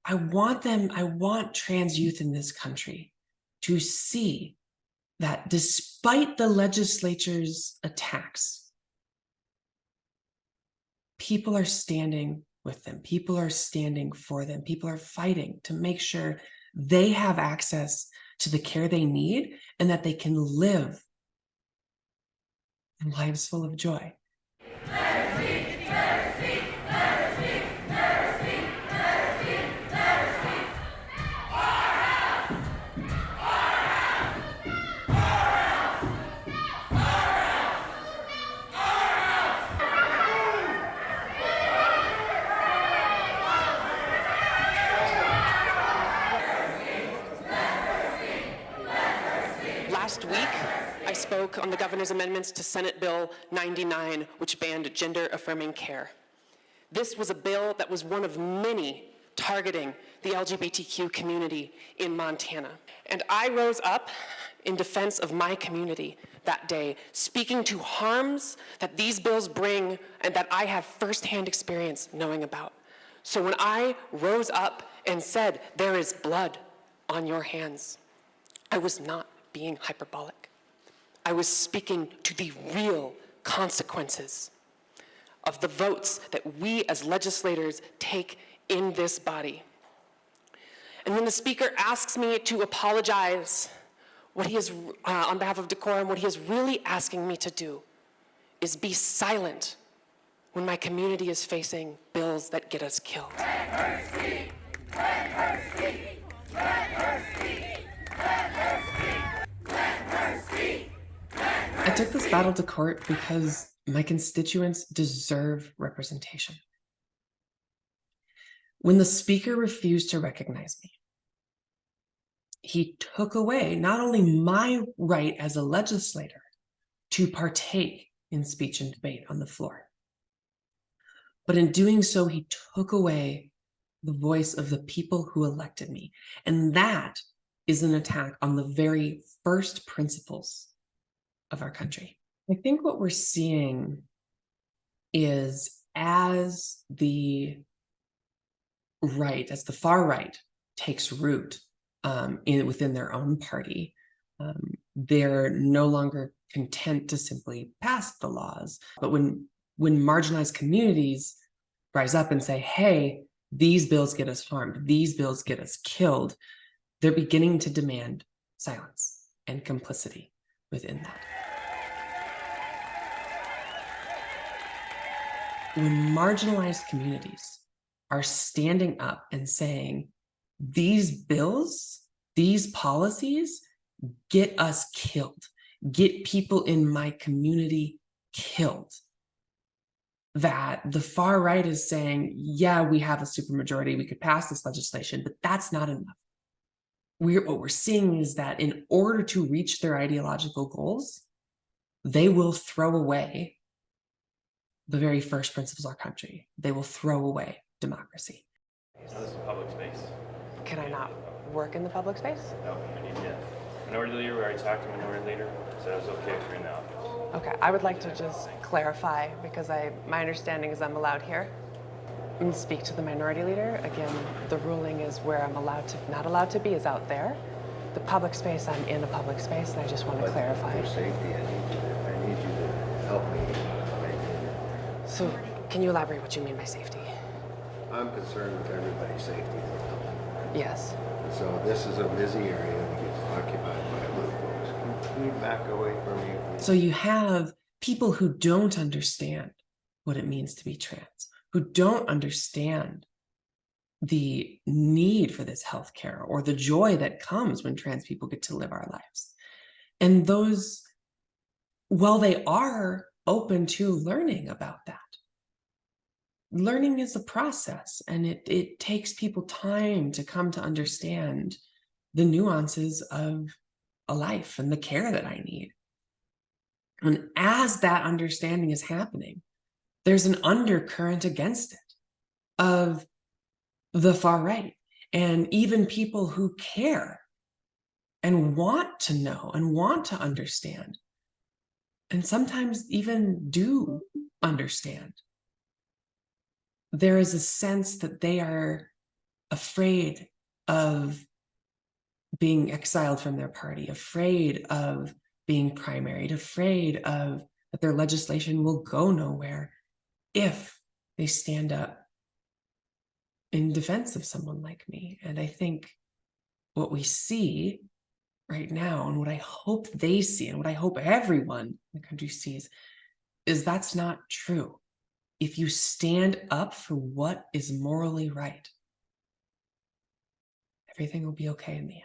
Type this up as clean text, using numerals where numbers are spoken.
I want trans youth in this country to see that despite the legislature's attacks, people are standing with them. People are standing for them. People are fighting to make sure they have access to the care they need and that they can live lives full of joy. Last week, I spoke on the governor's amendments to Senate Bill 99, which banned gender-affirming care. This was a bill that was one of many targeting the LGBTQ community in Montana. And I rose up in defense of my community that day, speaking to harms that these bills bring and that I have firsthand experience knowing about. So when I rose up and said, "There is blood on your hands," I was not being hyperbolic. I was speaking to the real consequences of the votes that we as legislators take in this body. And when the speaker asks me to apologize, what he is, on behalf of decorum, what he is really asking me to do is be silent when my community is facing bills that get us killed. Let her speak! Let her speak! Let her speak! Let her speak! Let her speak! I took this battle to court because my constituents deserve representation. When the speaker refused to recognize me, he took away not only my right as a legislator to partake in speech and debate on the floor, but in doing so, he took away the voice of the people who elected me. And that is an attack on the very first principles of our country. I think what we're seeing is as the far right takes root within their own party, they're no longer content to simply pass the laws. But when marginalized communities rise up and say, hey, these bills get us harmed, these bills get us killed, they're beginning to demand silence and complicity within that. When marginalized communities are standing up and saying, these bills, these policies get us killed, get people in my community killed, that the far right is saying, yeah, we have a supermajority, we could pass this legislation, but that's not enough. What we're seeing is that in order to reach their ideological goals, they will throw away the very first principles of our country. They will throw away democracy. This is public space. Can I not work in the public space? No, I need to. Minority leader, we already talked to minority leader, so it was okay if you're in the office. Okay, I would like to just clarify, because my understanding is I'm allowed here and speak to the minority leader. Again, the ruling is where I'm not allowed to be is out there. The public space, I'm in a public space, and I just want to clarify. For safety, I need you to help me. So, can you elaborate what you mean by safety? I'm concerned with everybody's safety. Yes. So this is a busy area that gets occupied by other folks. Can you back away from me? So you have people who don't understand what it means to be trans, who don't understand the need for this healthcare or the joy that comes when trans people get to live our lives. And those, while they are open to learning about that, learning is a process, and it takes people time to come to understand the nuances of a life and the care that I need. And as that understanding is happening, there's an undercurrent against it of the far right, and even people who care and want to know and want to understand, and sometimes even do understand. There is a sense that they are afraid of being exiled from their party, afraid of being primaried, afraid of that their legislation will go nowhere if they stand up in defense of someone like me. And I think what we see right now, and what I hope they see, and what I hope everyone in the country sees, is that's not true. If you stand up for what is morally right, everything will be okay in the end.